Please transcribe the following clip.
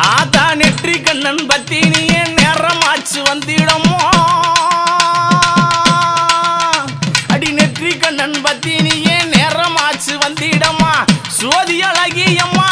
ஆதா நெற்றி கண்ணன் பத்தினியே நேரமாச்சு வந்திடமோ அடி நெற்றி கண்ணன் பத்தினியே நேரமாச்சு வந்திடமா சோதி அழகியம்மா